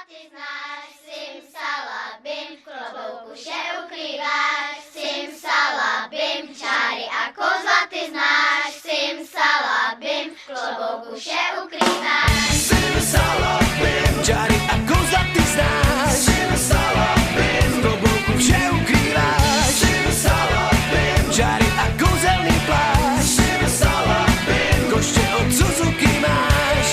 ty znáš, simsalabim, v klobouku vše ukrýváš, simsalabim, čáry a kozla ty znáš, simsalabim, v klobouku vše ukrýváš. Simsalabim, čáry a kozla ty znáš, simsalabim, v klobouku vše ukrýváš, simsalabim, čáry a kouzelný plášť, simsalabim, koště od Suzuki máš.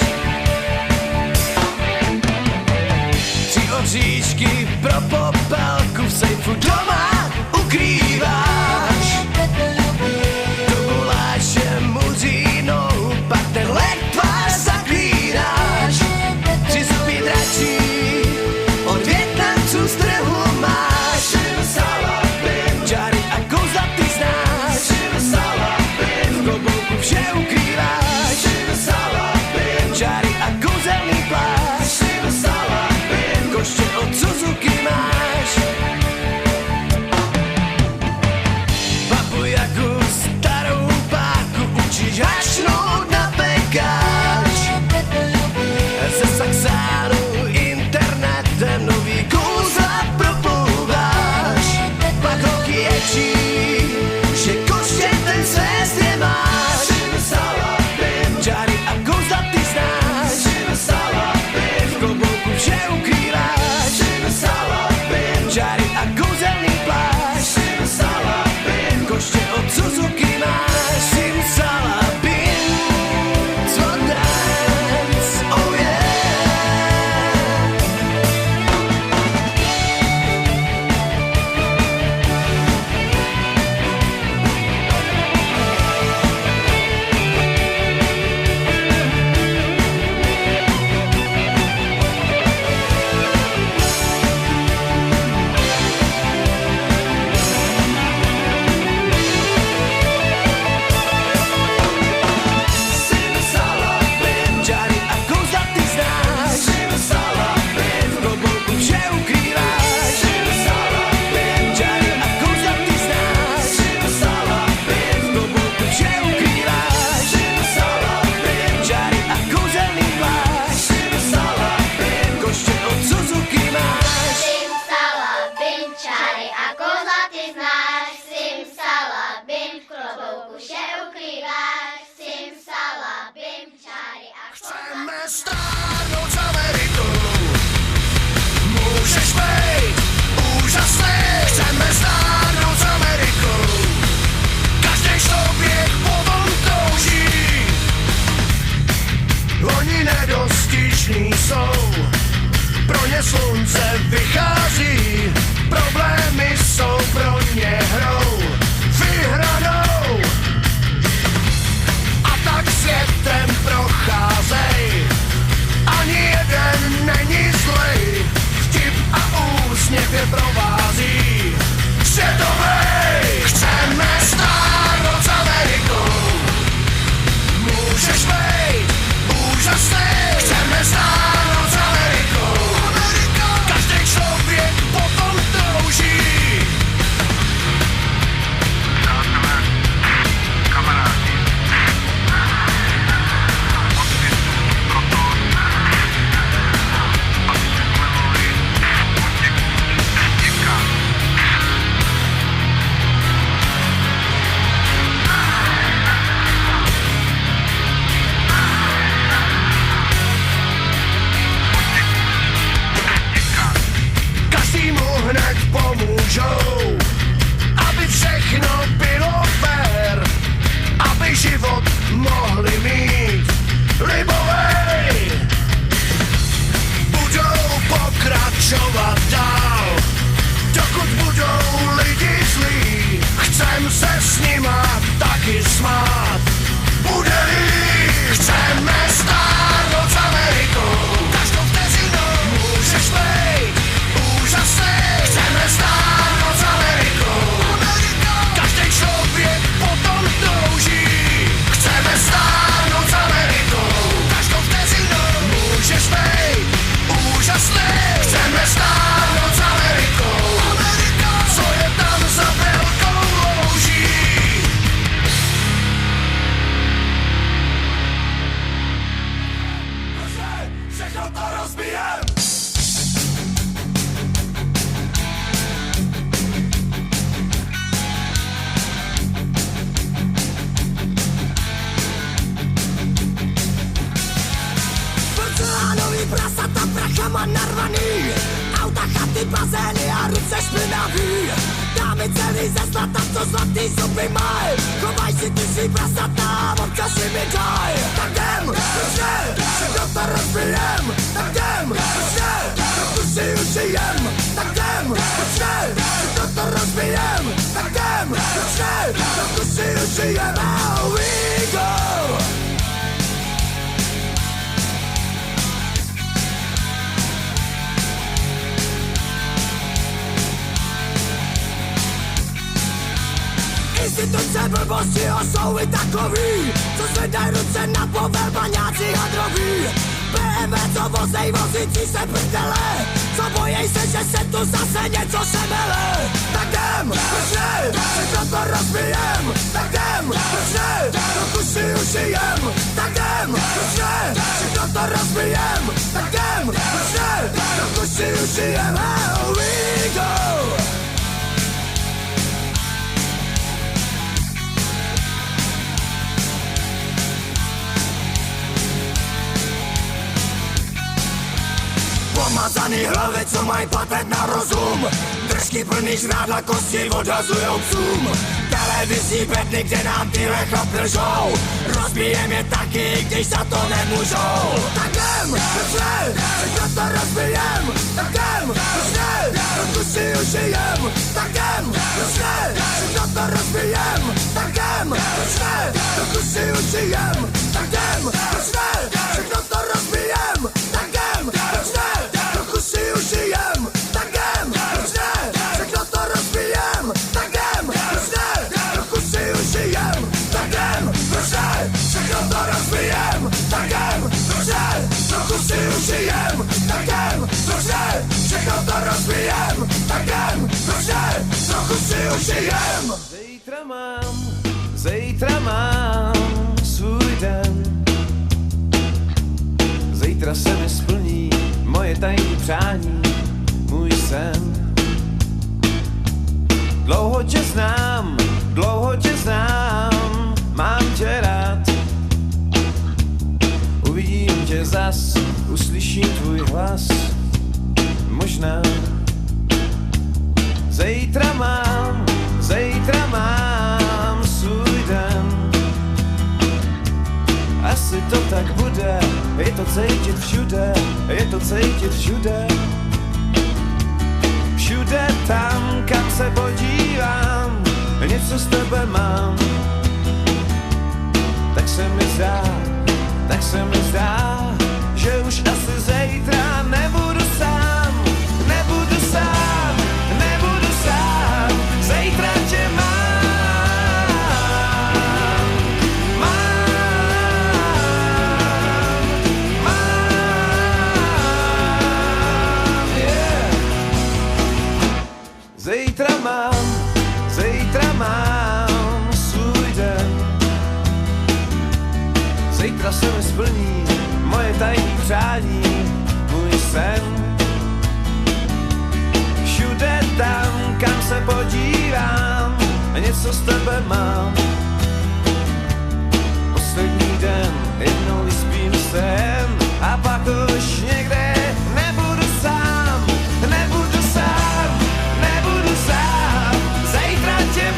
Tři od říčky pro popelku v sejfu doma ukrýváš. Do guláše muzínou pak ten led tvář zaklínáš. Tři zuby dračí od Vietnamců z trhu máš. Simsalabim, čáry a kouzla ty znáš. Simsalabim, v klobouku vše ukrýváš. Simsalabim, čáry a kouzelný plášť. Simsalabim, koště od Suzuki máš. Babu Jaku starou páku učíš hašnout na pekáč. Ze Saxánu internetem nový kouzla proplouváš. Pak holky ječí, že koště ten svést nemáš. Simsalabim, čáry a kouzla ty znáš. Simsalabim, v klobouku vše ukrýváš. Simsalabim, čáry a kouzelný plášť. Simsalabim, koště od Suzuki máš. Simsalabim, co dance, oh yeah. Simsalabim, čáry a kouzla ty znáš. Simsalabim, v klobouku vše ukrýváš. Simsalabim, čáry a kouzla ty znáš. Simsalabim, v klobouku vše ukrýváš. Simsalabim, čáry a kouzelný plášť. Simsalabim, koště od Suzuki máš. Simsalabim, čáry a kozla ty znáš, simsalabim, v klobouku vše ukrýváš, simsalabim, čáry a kozla. Chceme stárnout s Amerikou, můžeš být úžasný. Chceme stárnout s Amerikou, každý člověk potom touží. Oni nedostižní jsou, pro ně slunce vychází, problémy jsou pro ně hrou vyhranou. A tak světem procházej, ani jeden není zlej, vtip a úsměv je provází. Světovej, chceme stárnout s Amerikou, můžeš být úžasný. Chceme stárnout s Amerikou, každý člověk potom touží. Přátelé, kamarádi, podpisuji proto, aby se zlevili děka. Každýmu hned pomůžou, aby všechno bylo fér, aby život mohli mít libovej. Budou pokračovat dál, dokud budou lidi zlí. Chcem se s nima taky smát, bude-li. Chceme stárnout s Amerikou, každou vteřinou můžeš být úžasný. Chceme stárnout s Amerikou, každý člověk potom touží. Chceme stárnout s Amerikou, každou vteřinou můžeš být úžasný. Chceme stárnout s Amerikou, co je tam za velkou louží. Všechno to rozbijem. prasata prachama narvaný, auta, chaty, bazény a ruce špinavý. Dámy celý ze zlata, co zlatý zuby maj, chovaj si ty svý prasata, občaši mi daj. Tak jdem, proč ne, všechno to rozbijem, tak jdem, proč ne, trochu si užijem, tak jdem, proč ne, všechno to rozbijem, tak jdem, proč ne, trochu si užijem, here we go. Instituce blbosti jsou i takový, co zvedaj ruce na povel baňáci hadroví. BMW, co vozej vozící se prdele, co bojej se, že se tu zase něco semele. Tak jdem, proč ne, všechno to rozbijem, tak jdem, proč ne, trochu si užijem, tak jdem, proč ne, všechno to rozbijem, tak jdem, proč ne, trochu si užijem, here we go. Pomazaný hlavy, co mají patent na rozum, držky plný žrádla, kosti odhazujou psům. Televizní bedny, kde nám tyhle chlapy lžou, rozbijem je taky, když za to nemůžou. Tak jdem, proč ne, všechno to rozbijem, tak jdem, proč ne, trochu si užijem, tak jdem, proč ne, všechno to rozbijem, tak jdem, proč ne, trochu si užijem, tak jdem, proč ne, všechno to rozbijem, tak jdem, proč ne, trochu si užijem, tak jdem, proč ne, všechno to rozbijem, tak jdem, proč ne, trochu si užijem, tak jdem, proč ne, všechno to rozbijem, tak jdem, proč ne, trochu si užijem, tak jdem, proč ne, všechno to rozbijem, tak jdem, proč ne, trochu si užijem. Zítra mám svůj den, zítra se mi splní moje tajné přání, můj sen. Dlouho tě znám, mám tě rád. Uvidím tě zas, uslyším tvůj hlas, možná. Zítra mám svůj den. Asi to tak bude, je to cítit všude, je to cítit všude. Všude tam, kam se podívám, něco s tebe mám. Tak se mi zdá, že už asi zítra nebudu sám, zítra tě mám. Zítra mám svůj den. Zítra se mi splní moje tajné přání, můj sen. Všude tam, kam se podívám, něco z tebe mám. Poslední den, jednou vyspím sen a pak už někde nebudu sám. Zítra tě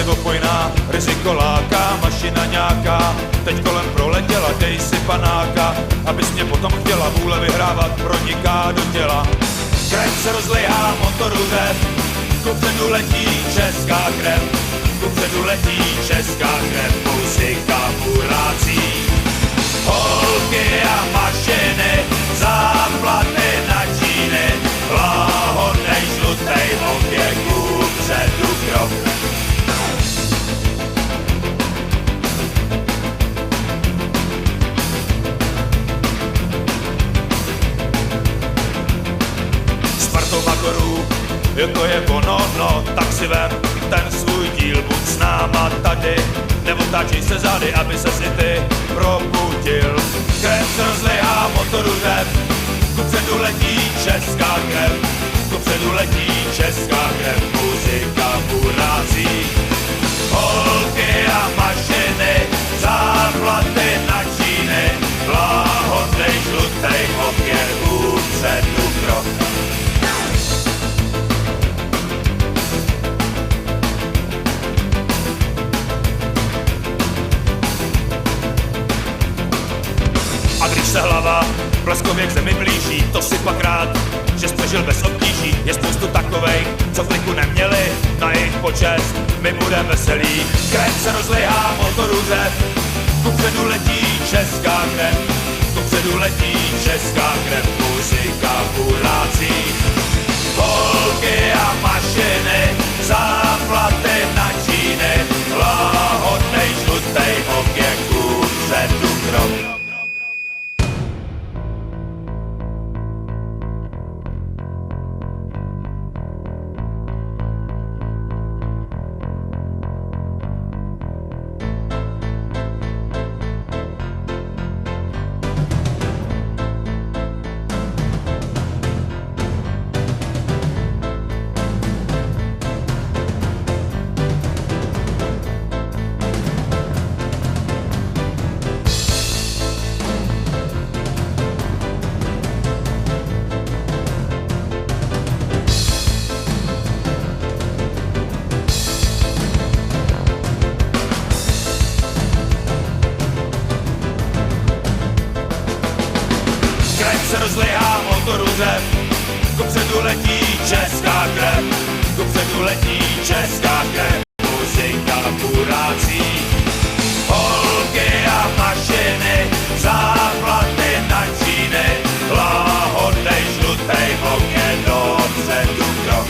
opojná, riziko láká, mašina nějaká, teď kolem proletěla, dej si panáka, abys mě potom chtěla, vůle vyhrávat proniká do těla. Krev se rozlejhá, motoru řev, kupředu letí česká krev, kupředu letí česká krev, muzika burácí. Holky a mašiny, záplaty na číny, láhodnej žlutej oběh, kupředu krok. Makorů, jo to je ono, no, tak si vem ten svůj díl, buď s náma tady, nebo táčej se zády, aby ses i ty probudil. Krev se rozlejhá, motoru řev, kupředu letí česká krev, kupředu letí česká krev, muzika burácí. Holky a mašiny, záplaty na číny, láhodnej žlutej oběh, kupředu krok. A když se hlava bleskově k zemi blíží, to si pak rád, že přežil bez obtíží. Je spoustu takovej, co v liku neměli, na jejich počest my budem veselí. Krev se rozlejhá, motoru řev, kupředu letí česká krev, kupředu letí česká krev, muzika burácí. Holky a mašiny, záplaty na číny, láhodnej žlutej oběh, kupředu krok. Se rozlejhá, motoru řev, kupředu letí česká krev, kupředu letí česká krev, muzika burácí. Holky a mašiny, záplaty na číny, láhodnej žlutej oběh, dopředu krok.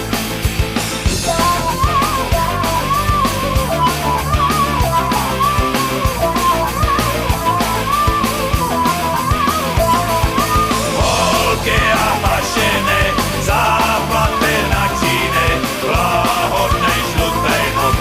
Záplaty na číny, láhodnej žlutej oběh.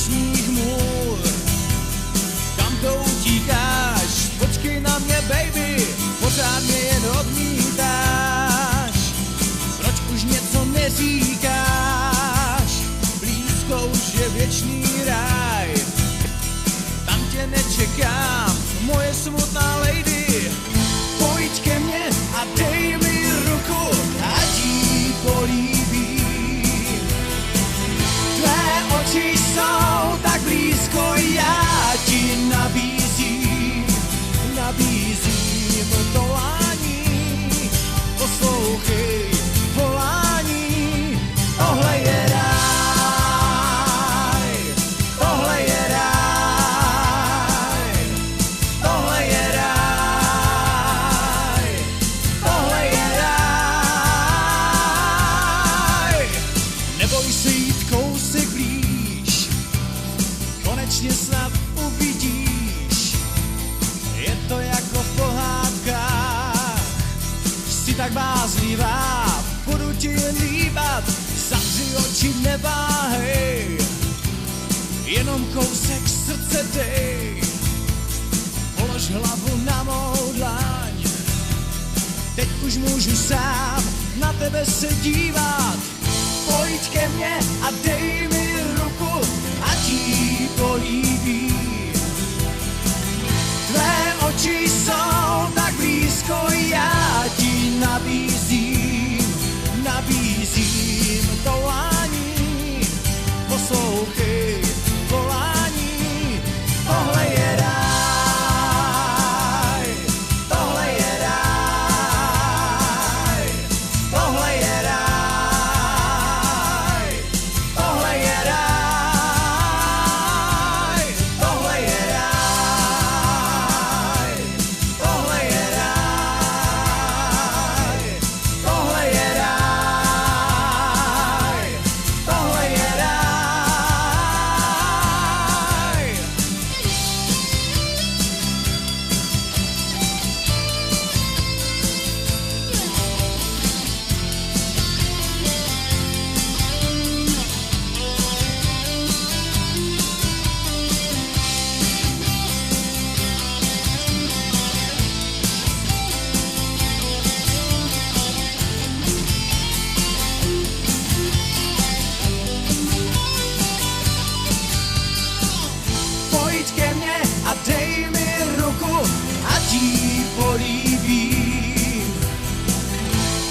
nočních můr. Kam to utíkáš? Počkej na mě, baby, pořád mě jen odmítáš. Proč už něco neříkáš? Blízko už je věčný ráj. Tam tě nečekám, moje smutná lady. Pojď ke mně a dej mi ruku, ať jí políbím. Tvé oči jsou tak blízko, já ti nabízím volání. Poslouchej volání, tohle je ráj, tohle je ráj, tohle je ráj, tohle je ráj. Neboj se jít kousek blíž, konečně snad uvidíš. Je to jako v pohádkách, jsi tak bázlivá, budu ti jen líbat, zavři oči, neváhej, jenom kousek srdce dej. Polož hlavu na mou dlaň, teď už můžu sám na tebe se dívat. Pojď ke mně a dej mi ruku, ať jí políbím. Tvé oči jsou tak blízko, já ti nabízím volání. Poslouchej volání, tohle je ráj, tohle je ráj, tohle je ráj, tohle je ráj, tohle je ráj, tohle je ráj, tohle je ráj, tohle je ráj. Pojď ke mně a dej mi ruku, ať jí políbím.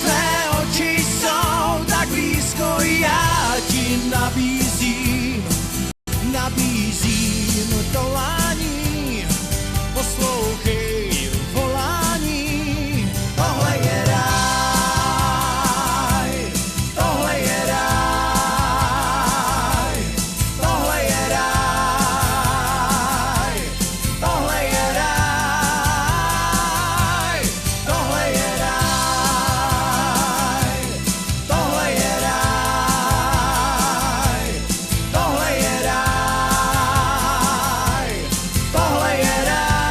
Tvé oči jsou tak blízko, já ti nabízím volání. Poslouchej volání, tohle je ráj, tohle je ráj, tohle je ráj, tohle je ráj, tohle je ráj, tohle je ráj, tohle je ráj, tohle je ráj,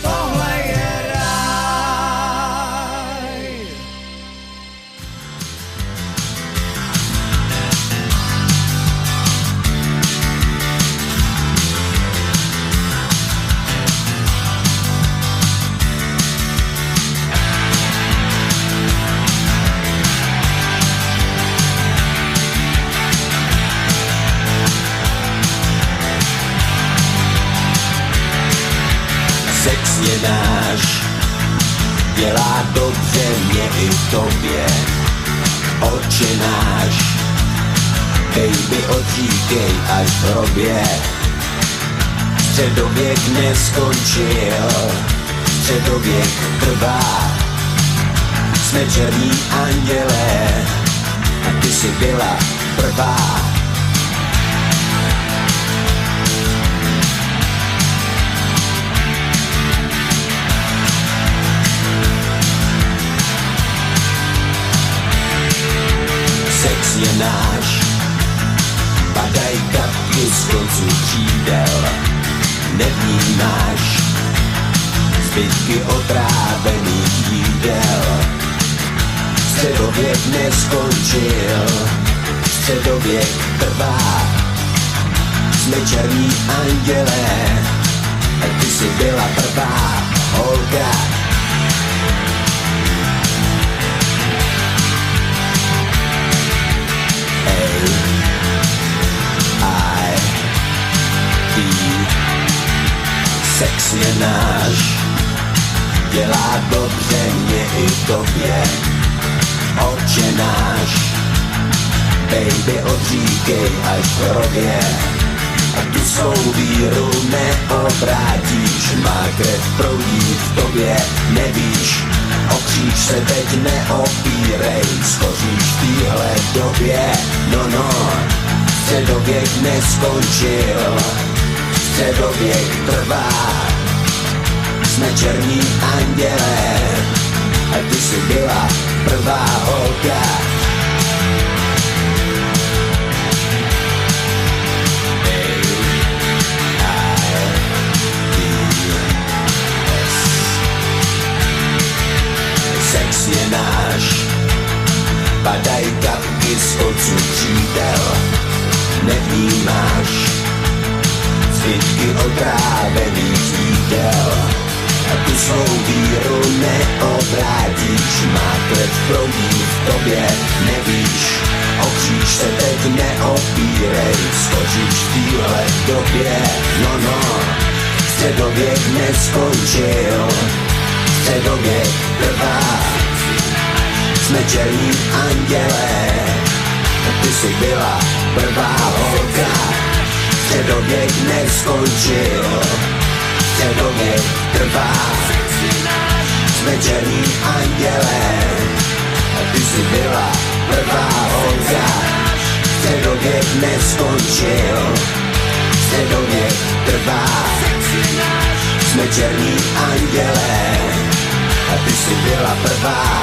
tohle je ráj. Sex je náš, dělá dobře mě i tobě. Oče náš, baby, odříkej až v hrobě. Středověk neskončil, středověk trvá. Jsme černí andělé a ty jsi byla prvá. Sex je náš, padaj kapky z konců křídel. Nevnímáš zbytky otrávených jídel. Středověk neskončil, středověk trvá. Jsme černí andělé, a ty jsi byla prvá holka. Sex je náš, dělá dobře mě i tobě. Otče náš, baby, odříkej až v hrobě. A tu svou víru neobrátíš, má krev proudí v tobě, nevíš. O kříž se teď neopírej, schoříš v téhle době. No, středověk neskončil, středověk trvá. Jsme černí andělé, a ty jsi byla prvá holka. Sex je náš, padaj kapky z odsud přítel, nevnímáš zbytky otrávených jídel. A tu svou víru neobrátíš, má krev proudí v tobě, nevíš. O kříž se teď neopírej, skočíš v téhle době. No, středověk neskončil, středověk trvá. Jsme černí andělé, ty jsi byla prvá holka. Středověk neskončil, středověk trvá. Jsme černí andělé, ty jsi byla prvá holka. Středověk neskončil, středověk trvá. Jsme černí andělé, a ty jsi byla prvá.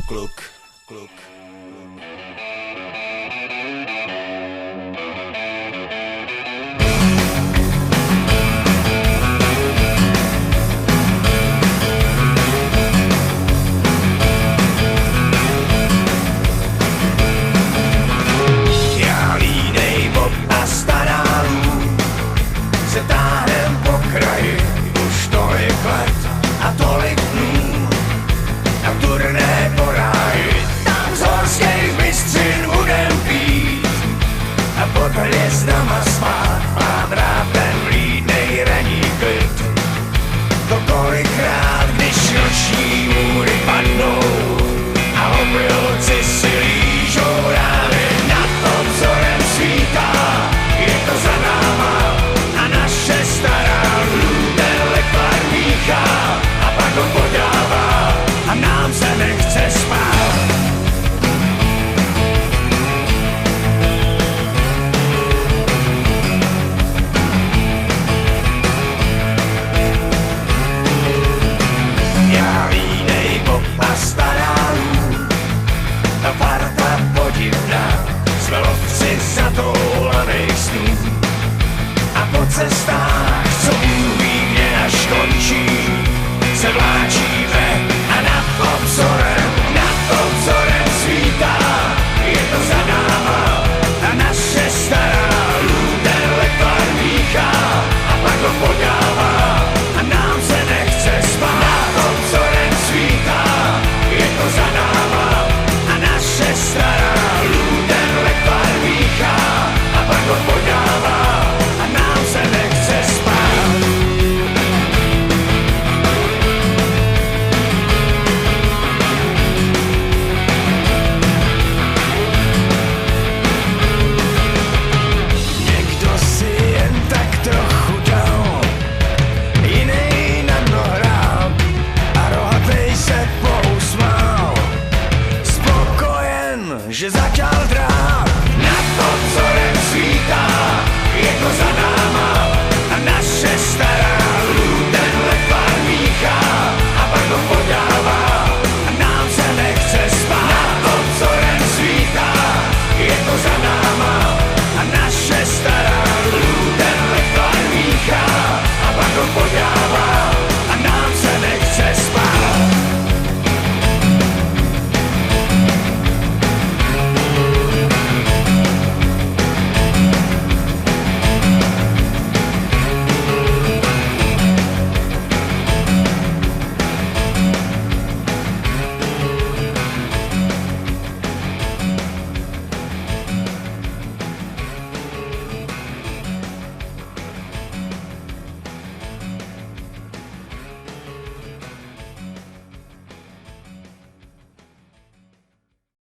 Kluk. Já línej Bob a starálů se táhnem po kraji už tolik let a tolik dnů na turné po ráji. Tam z horských bystřin budem pít a pod hvězdama spát. Mám rád ten vlídnej ranní klid. To kolikrát, když noční můry padnou a opilci si lížou rány, nad obzorem svítá, je to za náma a naše stará ten lekvár míchá a pak ho podává a nám se nechce spát. Já línej Bob a starálů, ta parta podivná, jsme lovci zatoulaných snů. A po cestách, co Bůh ví, kde až končí, se vláčí